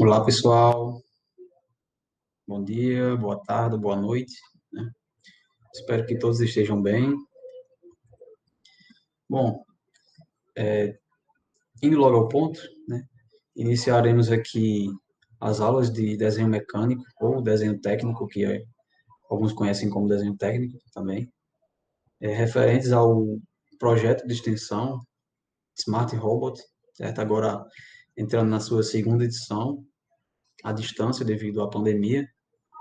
Olá, pessoal. Bom dia, boa tarde, boa noite, né? Espero que todos estejam bem. Bom, indo logo ao ponto, né? Iniciaremos aqui as aulas de desenho mecânico ou desenho técnico, alguns conhecem como desenho técnico também, referentes ao projeto de extensão Smart Robot, certo? Agora entrando na sua segunda edição, à distância devido à pandemia,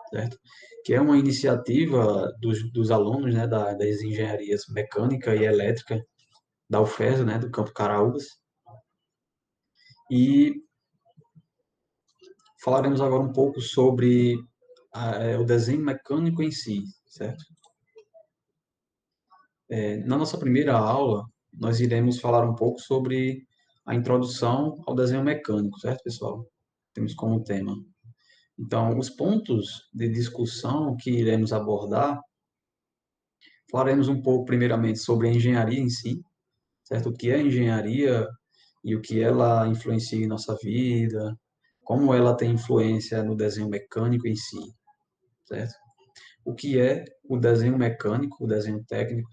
certo? Que é uma iniciativa dos alunos, né, das engenharias mecânica e elétrica da UFES, né, do Campo Caraúbas. E falaremos agora um pouco sobre o desenho mecânico em si, certo? Na nossa primeira aula, nós iremos falar um pouco sobre a introdução ao desenho mecânico, certo, pessoal? Temos como tema. Então, os pontos de discussão que iremos abordar, falaremos um pouco, primeiramente, sobre a engenharia em si, certo? O que é engenharia e o que ela influencia em nossa vida, como ela tem influência no desenho mecânico em si, certo? O que é o desenho mecânico, o desenho técnico,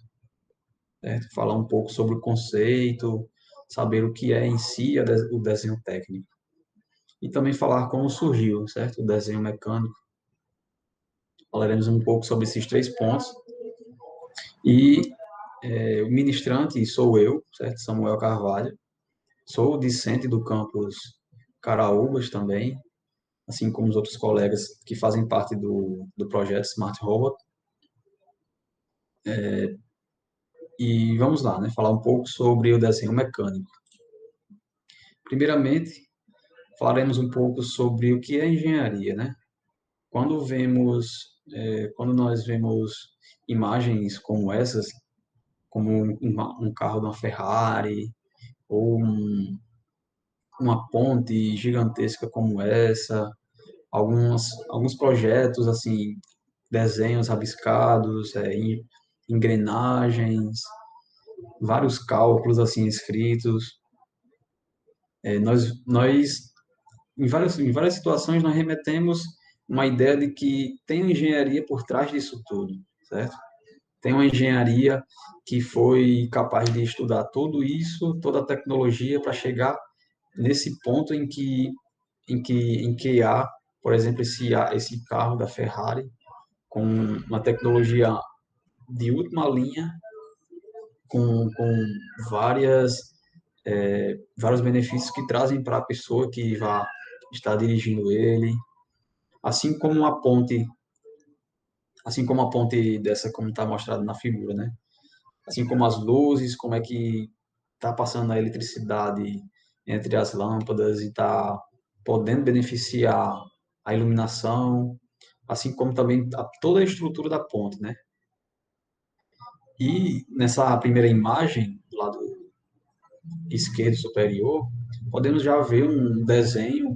certo? Falar um pouco sobre o conceito, saber o que é em si o desenho técnico. E também falar como surgiu, certo? O desenho mecânico. Falaremos um pouco sobre esses três pontos. E o ministrante sou eu, certo? Samuel Carvalho. Sou discente do campus Caraúbas também, assim como os outros colegas que fazem parte do projeto Smart Robot. E vamos lá, né? Falar um pouco sobre o desenho mecânico. Primeiramente, falaremos um pouco sobre o que é engenharia, né? Quando nós vemos imagens como essas, como um carro de uma Ferrari ou uma ponte gigantesca como essa, alguns projetos assim, desenhos rabiscados, engrenagens, vários cálculos assim escritos. Nós em várias situações nós remetemos uma ideia de que tem uma engenharia por trás disso tudo, certo? Tem uma engenharia que foi capaz de estudar tudo isso, toda a tecnologia para chegar nesse ponto em que há, por exemplo, esse carro da Ferrari com uma tecnologia de última linha, com várias vários benefícios que trazem para a pessoa que vai estar dirigindo ele, assim como a ponte, assim como a ponte dessa como está mostrado na figura, né? Assim como as luzes, como é que está passando a eletricidade entre as lâmpadas e está podendo beneficiar a iluminação, assim como também toda a estrutura da ponte, né? E nessa primeira imagem, do lado esquerdo superior, podemos já ver um desenho,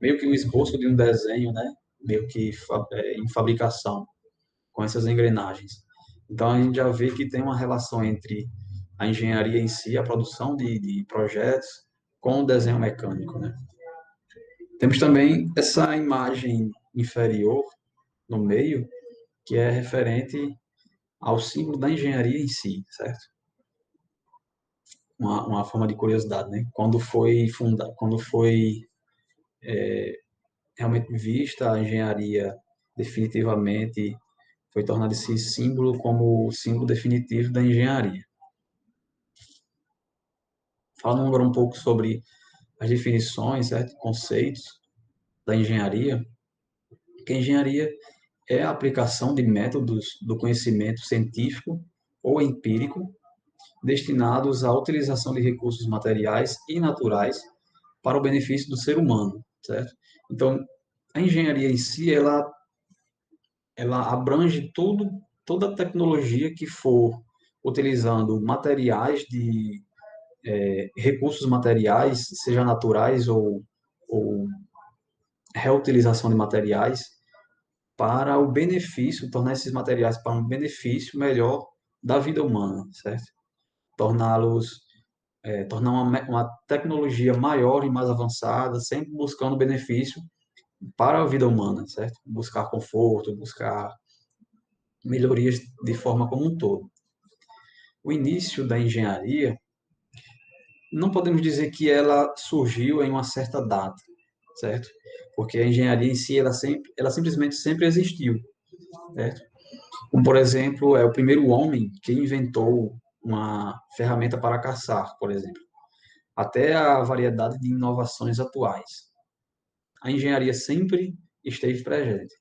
meio que um esboço de um desenho, né? Meio que em fabricação, com essas engrenagens. Então, a gente já vê que tem uma relação entre a engenharia em si, a produção de projetos, com o desenho mecânico, né? Temos também essa imagem inferior, no meio, que é referente ao símbolo da engenharia em si, certo? Uma forma de curiosidade, né? Quando foi realmente vista a engenharia definitivamente, foi tornado esse símbolo como o símbolo definitivo da engenharia. Falando agora um pouco sobre as definições, certo? Conceitos da engenharia, que a engenharia é a aplicação de métodos do conhecimento científico ou empírico destinados à utilização de recursos materiais e naturais para o benefício do ser humano, certo? Então, a engenharia em si, ela abrange toda a tecnologia que for utilizando materiais recursos materiais, seja naturais ou reutilização de materiais, para o benefício, tornar esses materiais para um benefício melhor da vida humana, certo? Torná-los tornar uma tecnologia maior e mais avançada, sempre buscando benefício para a vida humana, certo? Buscar conforto, buscar melhorias de forma como um todo. O início da engenharia, não podemos dizer que ela surgiu em uma certa data, certo? Porque a engenharia em si, ela simplesmente sempre existiu, certo? Como, por exemplo, é o primeiro homem que inventou uma ferramenta para caçar, por exemplo, até a variedade de inovações atuais. A engenharia sempre esteve presente,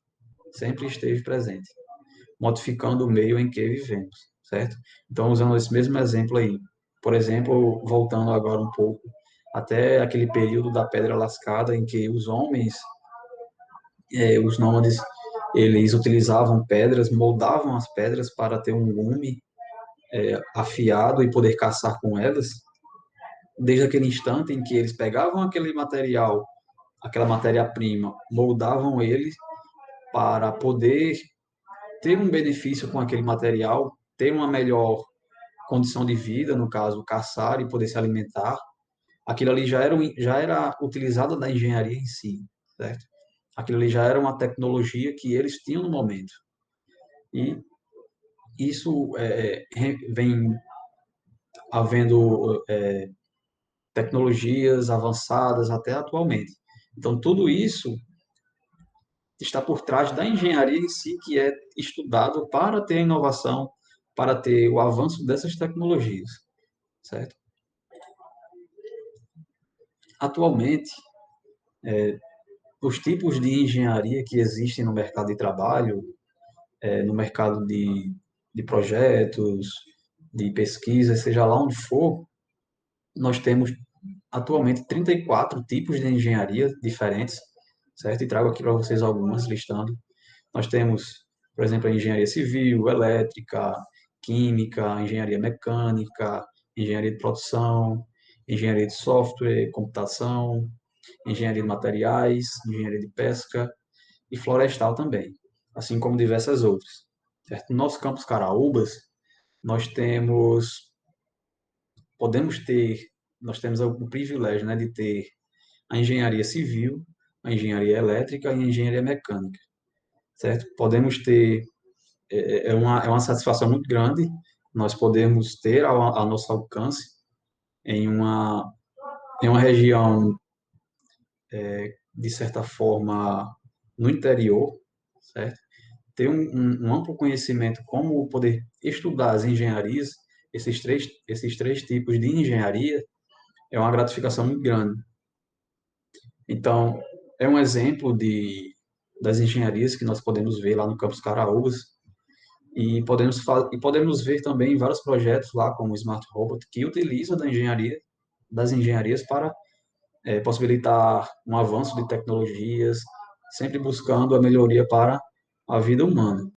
modificando o meio em que vivemos, certo? Então, usando esse mesmo exemplo aí, por exemplo, voltando agora um pouco até aquele período da Pedra Lascada em que os homens, os nômades, eles utilizavam pedras, moldavam as pedras para ter um gume afiado e poder caçar com elas. Desde aquele instante em que eles pegavam aquele material, aquela matéria-prima, moldavam ele para poder ter um benefício com aquele material, ter uma melhor condição de vida, no caso, caçar e poder se alimentar, aquilo ali já era utilizado da engenharia em si, certo? Aquilo ali já era uma tecnologia que eles tinham no momento. E isso vem havendo tecnologias avançadas até atualmente. Então, tudo isso está por trás da engenharia em si, que é estudado para ter a inovação, para ter o avanço dessas tecnologias, certo? Atualmente, os tipos de engenharia que existem no mercado de trabalho, no mercado de projetos, de pesquisa, seja lá onde for, nós temos atualmente 34 tipos de engenharia diferentes, certo? E trago aqui para vocês algumas listando. Nós temos, por exemplo, a engenharia civil, elétrica, química, engenharia mecânica, engenharia de produção, engenharia de software, computação, engenharia de materiais, engenharia de pesca e florestal também, assim como diversas outras. Certo? No nosso campus Caraúbas, nós podemos ter, nós temos o privilégio, né, de ter a engenharia civil, a engenharia elétrica e a engenharia mecânica, certo? Podemos ter, é uma satisfação muito grande nós podemos ter ao nosso alcance em em uma região, de certa forma, no interior, certo? Ter um amplo conhecimento como poder estudar as engenharias, esses três tipos de engenharia, é uma gratificação muito grande. Então, é um exemplo das engenharias que nós podemos ver lá no Campus Caraúbas e podemos ver também vários projetos lá, como o Smart Robot, que utilizam das engenharias para possibilitar um avanço de tecnologias, sempre buscando a melhoria para a vida humana.